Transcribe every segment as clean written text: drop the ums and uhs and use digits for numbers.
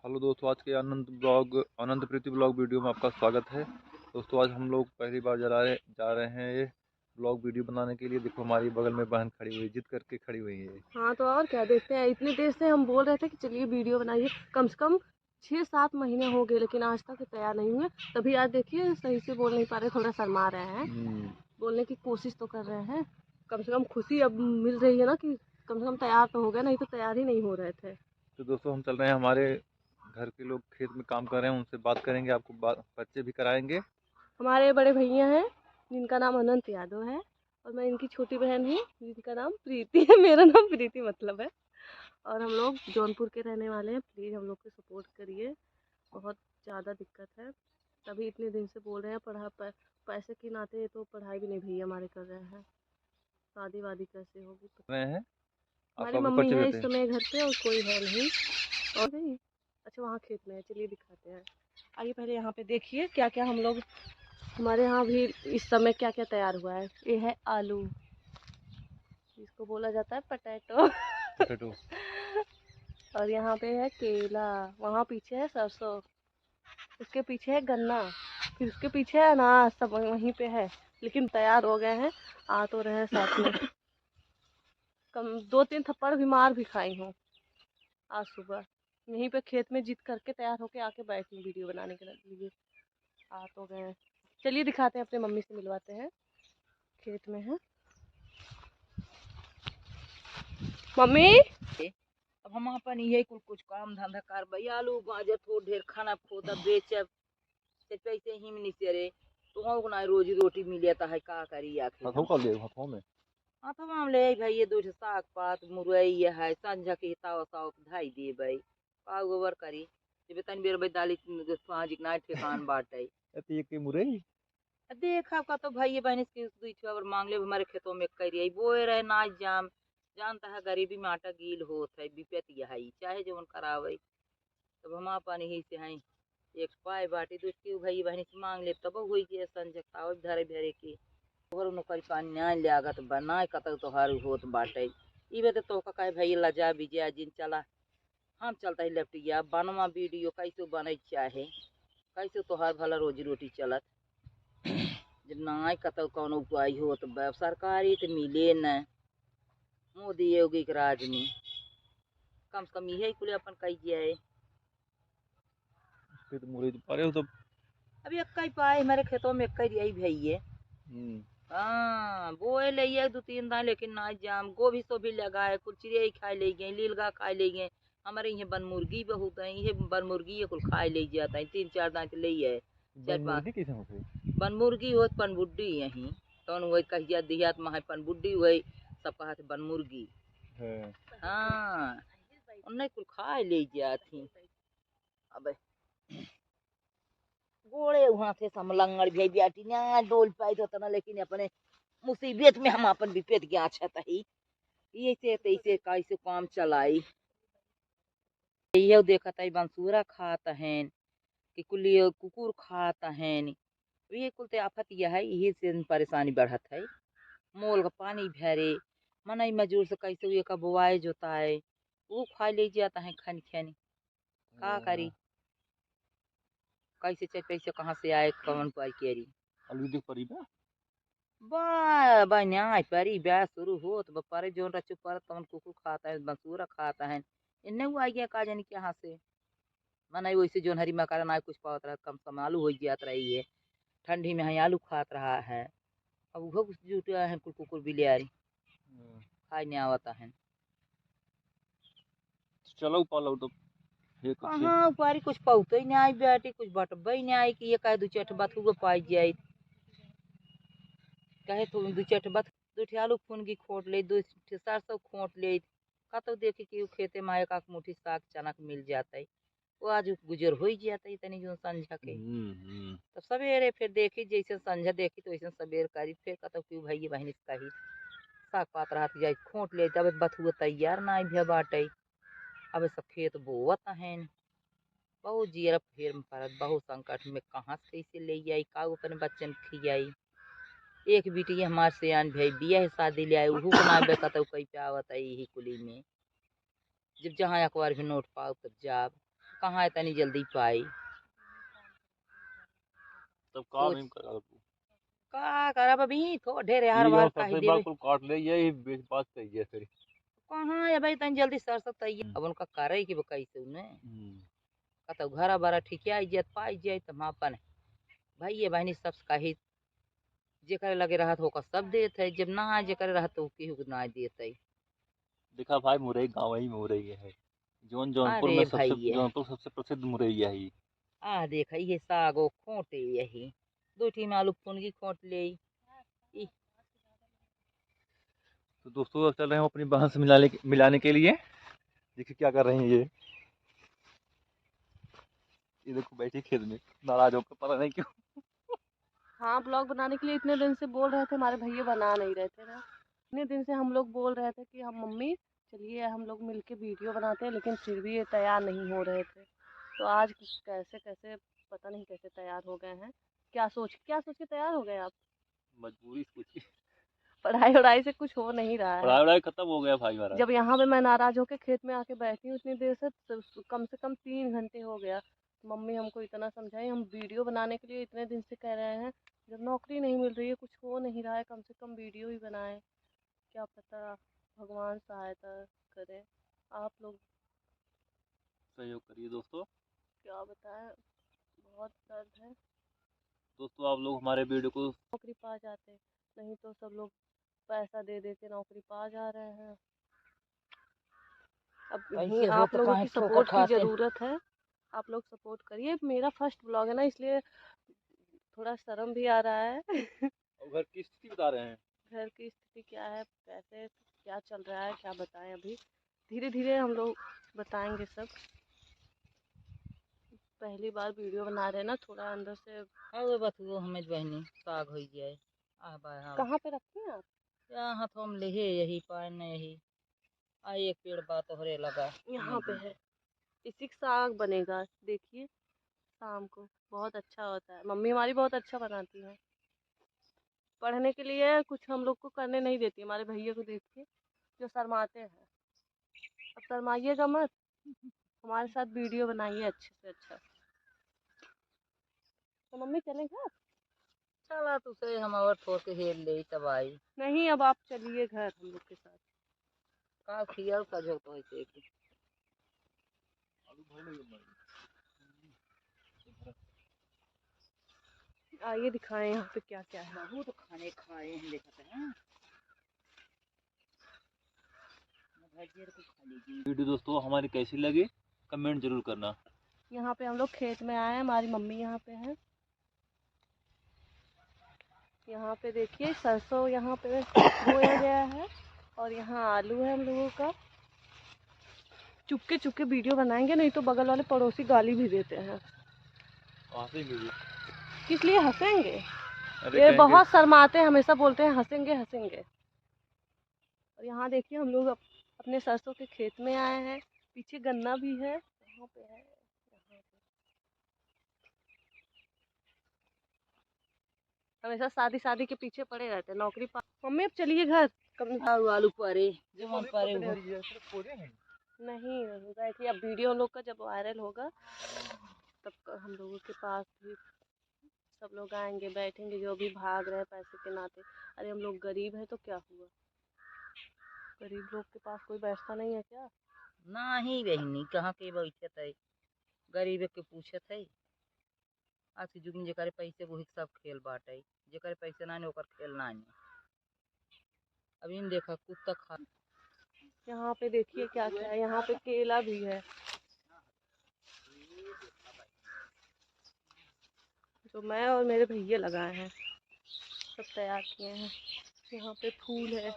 Hello दोस्तों, आज के आनंद प्रीति ब्लॉग वीडियो में आपका स्वागत है। दोस्तों, आज हम लोग पहली बार जा रहे हैं ये ब्लॉग वीडियो बनाने के लिए। देखो, हमारी बगल में बहन खड़ी हुई, जिद करके खड़ी हुई है। हाँ तो और क्या देखते हैं। इतनी देर से हम बोल रहे थे कि चलिए वीडियो बनाइए, कम से कम 6-7 महीने हो गए, लेकिन आज तक तैयार नहीं हुए। तभी आज देखिए सही से बोल नहीं पा रहे, थोड़ा शर्मा रहे हैं। बोलने की कोशिश तो कर रहे हैं। कम से कम खुशी अब मिल रही है ना कि कम से कम तैयार तो हो गए, नहीं तो तैयार ही नहीं हो रहे थे। तो दोस्तों, हम चल रहे हैं। हमारे घर के लोग खेत में काम कर रहे हैं, उनसे बात करेंगे, आपको परिचय भी कराएंगे। हमारे बड़े भैया हैं जिनका नाम अनंत यादव है, और मैं इनकी छोटी बहन हूँ जिनका नाम प्रीति है। मेरा नाम प्रीति मतलब है। और हम लोग जौनपुर के रहने वाले हैं। प्लीज़ हम लोग को सपोर्ट करिए, बहुत ज़्यादा दिक्कत है। तभी इतने दिन से बोल रहे हैं। पैसे के नाते तो पढ़ाई भी नहीं भैया हमारे कर रहे हैं। शादी वादी कैसे होगी रहे हैं, आप हमारी आपको मम्मी परिचय है देते इस हैं। समय घर पे और कोई है नहीं। और नहीं, अच्छा वहाँ खेत में है, चलिए दिखाते हैं। आइए पहले यहाँ पे देखिए क्या क्या हम लोग, हमारे यहाँ भी इस समय क्या क्या तैयार हुआ है। ये है आलू, इसको बोला जाता है पटैटो। पोटैटो। और यहाँ पे है केला, वहाँ पीछे है सरसों, उसके पीछे है गन्ना, फिर उसके पीछे है अनार, सब वहीं पे है। लेकिन तैयार हो गए हैं, आ तो रहे साथ में। कम 2-3 थप्पड़ भी मार भी खाई हूँ आज सुबह। यहीं पे खेत में जिद करके तैयार होके आके बैठी वीडियो बनाने के लिए। आ तो गए हैं, चलिए दिखाते हैं, अपने मम्मी से मिलवाते हैं। खेत में है मम्मी। अब हम अपन यही कुछ काम धंधा करबई, आलू गाजर थोड़ ढेर खाना खोदा बेचब से पैसे ही में निचरे तो ना रोजी रोटी मिले है का करी आखिर हाथों हम। का ले हाथों में। हाँ तो हम ले भाई ये दो साग पात मुरई है संझा के हिताव साव धाई दे भाई का गोबर करी जब तन बेर भाई दाली पाँच ना ठेकान बाटे। अति एक मुरई। देखा का तो भाई बहन के दुई ठो और मांग ले हमारे खेतों में करिए बोए रहे ना जाम जानता है गरीबी में आटा गील होत है विपत यही चाहे जो करावे। तब हम अपन ही से हैं एक पाए बाटी दूसरी भाई बहन से मांग ले तब हुई के संजताव धरे भरे के और नौकरी पानी न्याय लागत बनाए कतल तोहार होत बाटे। इबे तो कहे भाई लजा विजया जिन चला हम चलता है लेफ्टिया बनवा वीडियो कैसे बने चाहे कैसे तोहार भला रोजी रोटी चलत। जब नाय कतौ कौन उपाय हो तो सरकारी तो मिले न मोदी योगी के राज में कम से कम यही कुल अपन कही जाए। फिर मुरई तो पा रहे हो तो। अभी एक ही पाए हमारे खेतों में एक यही भैया। हम्म। हाँ बोए ले 2-3 दान लेकिन ना जाम गोभी सो भी लगाए कुल चिड़िया खा ले गए लीलगा खा ले गए। हमारे यहाँ बन मुर्गी बहुत है ये बन मुर्गी ये कुल खा ले जाता है 3-4 दान ले है। बन 4-5 मुर्गी कैसे होते? बन मुर्गी होत पन बुड्ढी यहीं तो वही कहिया दिहात में पन बुड्ढी वही सब कहते बन मुर्गी। है। हाँ उन्हें कुल खा ले जाती। अब गोड़े वहां थे समलंगड़ भी बेटी ना डोल पाई तो तना लेकिन अपने मुसीबत में हम अपन विपत गया अच्छा ही ये से तैसे कैसे काम चलाई। ये देखा था बंसूरा खाता है कि कुल ये कुकुर खाता है ये कुल ते आफत यह है यही से परेशानी बढ़त है। मोल का पानी भरे मनई मजूर से कैसे ये का बुआई जोताए वो खा ले जाता है खन खन का करी कैसे चाहे पैसे कहाँ से आए कौन पाई केरी। अलू देख परी ना। बा न्याय परी ब्याह शुरू हो तो परे जो रचु पर तमन कुकुर खाता है बंसूरा खाता है इन्ने वो आई गया का जानी कहाँ से। मना वैसे जो हरी मकारा ना कुछ पावत रहा कम सम आलू हो जात रही है ठंडी में आलू खात रहा है। अब वो कुछ जुटा है कुल कुकुर बिलियारी खाई नहीं आवता है। चलो पालो तो ये कुछ। कहाँ उपारी कुछ पौते ही नहीं आई बेटी कुछ बटबे ही नहीं आई कि ये कहे दू चट बात हुआ पाई जाए कहे तो दू चट बात दू आलू फुनगी खोट ले दू सरसों खोट ले कतो देखे कि खेते में एक मुठी साग चना मिल जाता है वो आज गुजर हो ही जाता है तनी जो संझा के। तब सवेरे फिर देखी जैसे संझा देखी तो वैसे सवेर करी फिर कतो क्यों भाई बहनी से कही साग पात रात जाए खोट ले तब बत हुआ तैयार ना भी बाटे। अब सब खेत बोवत है बहुत जियर फेर में पड़त बहुत संकट में कहाँ से कैसे ले आई का अपने बच्चन खियाई। एक बेटी हमार से आन भाई बिया शादी ले आए उहू को ना बेकत कई पे आवत है यही कुली में जब जहाँ अखबार भी नोट पाओ तब जाब कहाँ इतनी जल्दी पाई। तब काम सोच ही करा तू। का करब अभी थो ढेरे हर ये बार जो कही सबसे देवे। बात को काट ले यही बात सही है फिर। कहाँ है भाई इतनी जल्दी सरसों तैयार अब उनका करे कि कैसे उन्हें कतो घर बारा ठीक इज्जत पाई जाए तो अपन भाई ये बहनी सब कही जेकर लगे रहत होकर सब देत है जब ना जेकर रहत तो केहू ना देते। देखा भाई मुरई गाँव ही में मुरई है। जौनपुर में अरे सबसे भाई जौनपुर सबसे प्रसिद्ध मुरई है ही। आ देख ये सागो खोटे यही दो ठी में आलू फुनगी खोट ले ई। तो दोस्तों अब चल रहे हैं अपनी बहन से मिलाने के लिए। देखिए क्या कर रहे हैं ये देखो बैठी खेत में नाराज होकर पता नहीं क्यों। हाँ, ब्लॉग बनाने के लिए इतने दिन से बोल रहे थे, हमारे भैया बना नहीं रहे थे ना। इतने दिन से हम लोग बोल रहे थे कि हम मम्मी चलिए हम लोग मिलके वीडियो बनाते हैं, लेकिन फिर भी ये तैयार नहीं हो रहे थे। तो आज कैसे कैसे पता नहीं कैसे तैयार हो गए हैं। क्या सोच के तैयार हो गए आप? मजबूरी कुछ। पढ़ाई वढ़ाई से कुछ हो नहीं रहा है। पढ़ाई वढ़ाई खत्म हो गया भाई हमारा। जब यहाँ पे मैं नाराज होकर खेत में आके बैठी हूँ इतनी देर से कम 3 घंटे हो गया। मम्मी हमको इतना समझाई, हम वीडियो बनाने के लिए इतने दिन से कह रहे हैं, जब नौकरी नहीं मिल रही है, कुछ हो नहीं रहा है, कम से कम वीडियो ही बनाएं। क्या पता भगवान सहायता करे। आप लोग सहयोग करिए दोस्तों। क्या बताएं, बहुत दर्द है। दोस्तों आप लोग हमारे वीडियो को नौकरी पा जाते, नहीं तो सब लोग पैसा दे दे के नौकरी पा जा रहे हैं। अब यहीं ऐसे हो आप तो लोगों काहे की ठोकर सपोर्ट की खाते। ज़रूरत है। आप लोग सपोर्ट करिए। मेरा फर्स्ट ब्लॉग है ना, इसलिए थोड़ा शर्म भी आ रहा है। अब घर की स्थिति बता रहे हैं। घर की स्थिति क्या है, कैसे क्या चल रहा है, क्या बताएं। अभी धीरे धीरे हम लोग बताएंगे सब। पहली बार वीडियो बना रहे हैं ना, थोड़ा अंदर से। अरे बतुओ हमें बहनी साग हो जाए आ बाय हाँ कहाँ पे रखते हैं आप? यहाँ तो हम ले यही पाए न यही आ एक पेड़ बात हो लगा यहाँ पे है। इसी का साग बनेगा, देखिए शाम को। बहुत अच्छा होता है, मम्मी हमारी बहुत अच्छा बनाती है। पढ़ने के लिए कुछ हम लोग को करने नहीं देती, हमारे भैया को देखिए जो शर्माते हैं। अब शर्माइएगा मत, हमारे साथ वीडियो बनाइए अच्छे से अच्छा। तो मम्मी चलें घर? चला तुसे हम और थोड़ के हेल ले तब आई नहीं, अब आप चलिए घर हम लोग के साथ। का खियल का जो तो ऐसे आइए दिखाएं यहाँ पे क्या क्या है। बहुत खाने खाए हैं देखते हैं वीडियो दोस्तों हमारी कैसी लगी कमेंट जरूर करना। यहाँ पे हम लोग खेत में आए हैं, हमारी मम्मी यहाँ पे है। यहाँ पे देखिए सरसों यहाँ पे बोया गया है, और यहाँ आलू है हम लोगों का। चुपके चुपके वीडियो बनाएंगे, नहीं तो बगल वाले पड़ोसी गाली भी देते हैं। किस लिए हंसेंगे? ये बहुत शर्माते हैं, हमेशा बोलते हैं हंसेंगे हंसेंगे। और यहाँ देखिए हम लोग अपने सरसों के खेत में आए हैं। पीछे गन्ना भी है, यहाँ पे है। यहाँ पे हमेशा शादी के पीछे पड़े रहते हैं, नौकरी पा। मम्मी अब चलिए घर। कब आलू परे जवन परे नहीं बैठिए, अब वीडियो हम लोग का जब वायरल होगा तब हम लोगों के पास भी सब लोग आएंगे, बैठेंगे, जो भी भाग रहे हैं पैसे के नाते। अरे हम लोग गरीब हैं तो क्या हुआ, गरीब लोग के पास कोई बैठता नहीं है क्या? ना ही बहनी कहाँ के बैठे थे गरीब के पूछे थे। आज के युग में जेकर पैसे वही सब खेल बाटे जेकर पैसे ना ओकर खेल ना। अब इन देखा कुत्ता खा। यहाँ पे देखिए क्या क्या है, यहाँ पे केला भी है जो मैं और मेरे भैया लगाए हैं, सब तैयार किए हैं। यहाँ पे फूल है।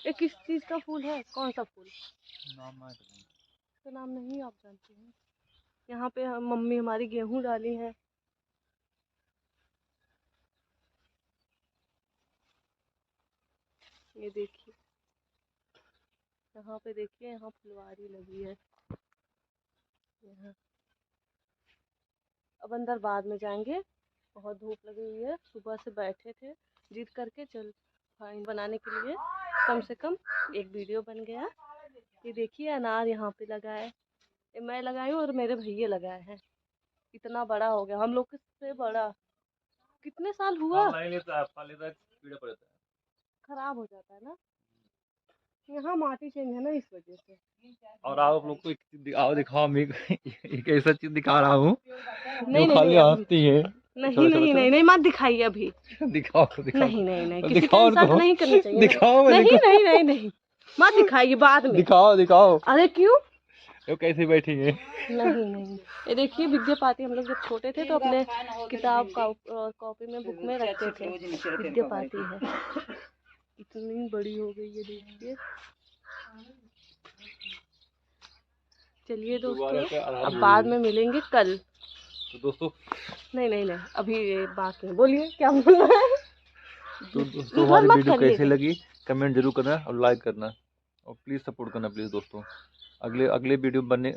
ये किस चीज़ का फूल है, कौन सा फूल? इसका नाम नहीं आप जानते हैं। यहाँ पे मम्मी हमारी गेहूं डाली है। ये देखिए, यहाँ पे देखिए, यहाँ फुलवारी लगी है। यहाँ अब अंदर बाद में जाएंगे, बहुत धूप लगी हुई है। सुबह से बैठे थे जिद करके, चल फाइन बनाने के लिए कम से कम एक वीडियो बन गया। ये देखिए अनार यहाँ पे लगा है, ये मैं लगाई हूँ और मेरे भैया लगाए हैं। इतना बड़ा हो गया, हम लोग से बड़ा। कितने साल हुआ, नहीं लेता है, फल लेता है, कीड़ा पड़ जाता है। खराब हो जाता है ना। यहाँ माटी चेंज है ना, इस वजह से। और आप लोग को एक चीज दिखाओ, दिखाओ मैं एक ऐसा चीज दिखा रहा हूँ नहीं जो नहीं खाली नहीं अभी, हंसती है। नहीं चलो चलो नहीं चलो नहीं नहीं मत दिखाइए अभी। दिखाओ दिखाओ नहीं नहीं नहीं, तो किसी का दिखाओ इंसल्ट उनको, नहीं करनी चाहिए ना। दिखाओ नहीं दिखाओ नहीं नहीं नहीं मत दिखाइए, बाद में। दिखाओ दिखाओ अरे क्यों? वो कैसे बैठी है। नहीं नहीं, ये देखिए विद्यापाती, हम लोग जब छोटे थे तो अपने किताब कॉपी में, बुक में रखते थे, विद्यापाती है। इतनी बड़ी हो गई है, देखिए। चलिए दोस्तों, अब बाद में मिलेंगे कल। तो दोस्तों, नहीं नहीं नहीं, अभी ये बाकी है, बोलिए क्या बोलना है। तो दोस्तों इधर हमारी मत वीडियो कैसी करिएगा। लगी कमेंट जरूर करना और लाइक करना और प्लीज सपोर्ट करना प्लीज दोस्तों। अगले अगले वीडियो बनने